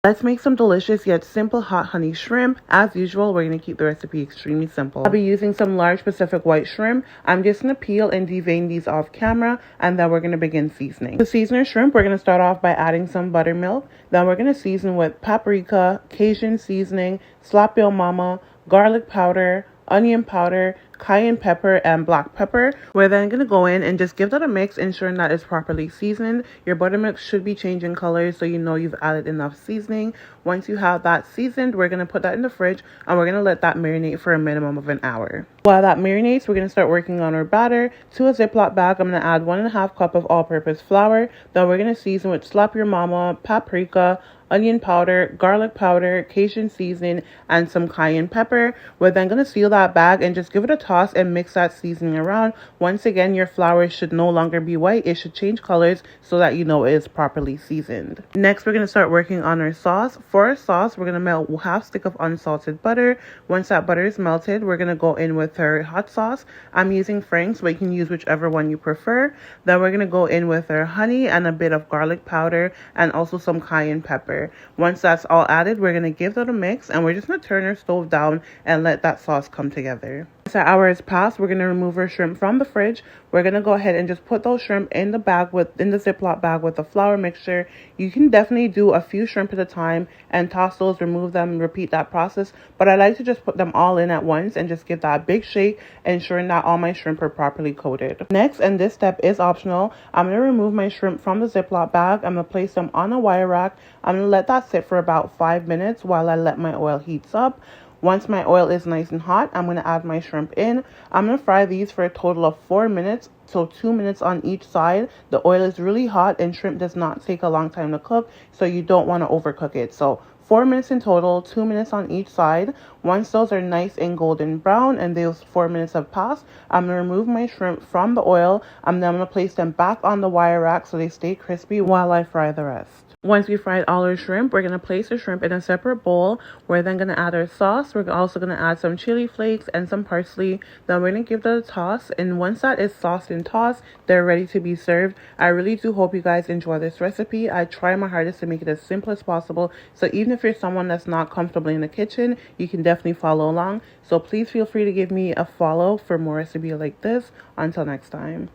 Let's make some delicious yet simple hot honey shrimp. As usual, we're going to keep the recipe extremely simple. I'll be using some large Pacific white shrimp. I'm just going to peel and devein these off camera, and then we're going to begin seasoning. To season our shrimp, we're going to start off by adding some buttermilk. Then we're going to season with paprika, Cajun seasoning, slap yo mama, garlic powder, onion powder, cayenne pepper, and black pepper. We're then going to go in and just give that a mix, ensuring that it's properly seasoned. Your buttermilk should be changing colors so you know you've added enough seasoning. Once you have that seasoned, we're going to put that in the fridge and we're going to let that marinate for a minimum of an hour. While that marinates, we're going to start working on our batter. To a Ziploc bag, I'm going to add 1.5 cup of all-purpose flour. Then we're going to season with slap your mama, paprika, onion powder, garlic powder, Cajun seasoning, and some cayenne pepper. We're then going to seal that bag and just give it a toss and mix that seasoning around. Once again, your flour should no longer be white. It should change colors so that you know it is properly seasoned. Next, we're going to start working on our sauce. For our sauce, we're going to melt half stick of unsalted butter. Once that butter is melted, we're going to go in with our hot sauce. I'm using Frank's, but you can use whichever one you prefer. Then we're going to go in with our honey and a bit of garlic powder and also some cayenne pepper. Once that's all added, we're going to give that a mix and we're just going to turn our stove down and let that sauce come together. Once an hour has passed, we're going to remove our shrimp from the fridge. We're going to go ahead and just put those shrimp in the Ziploc bag with the flour mixture. You can definitely do a few shrimp at a time and toss those, remove them, and repeat that process. But I like to just put them all in at once and just give that a big shake, ensuring that all my shrimp are properly coated. Next, and this step is optional, I'm going to remove my shrimp from the Ziploc bag. I'm going to place them on a wire rack. I'm going to let that sit for about 5 minutes while I let my oil heats up. Once my oil is nice and hot, I'm going to add my shrimp in. I'm going to fry these for a total of 4 minutes, so 2 minutes on each side. The oil is really hot and shrimp does not take a long time to cook, so you don't want to overcook it. So 4 minutes in total, 2 minutes on each side. Once those are nice and golden brown and those 4 minutes have passed, I'm going to remove my shrimp from the oil. I'm then going to place them back on the wire rack so they stay crispy while I fry the rest. Once we fried all our shrimp, we're going to place the shrimp in a separate bowl. We're then going to add our sauce. We're also going to add some chili flakes and some parsley. Then we're going to give that a toss. And once that is sauced and tossed, they're ready to be served. I really do hope you guys enjoy this recipe. I try my hardest to make it as simple as possible. So even if you're someone that's not comfortable in the kitchen, you can definitely follow along. So please feel free to give me a follow for more recipes like this. Until next time.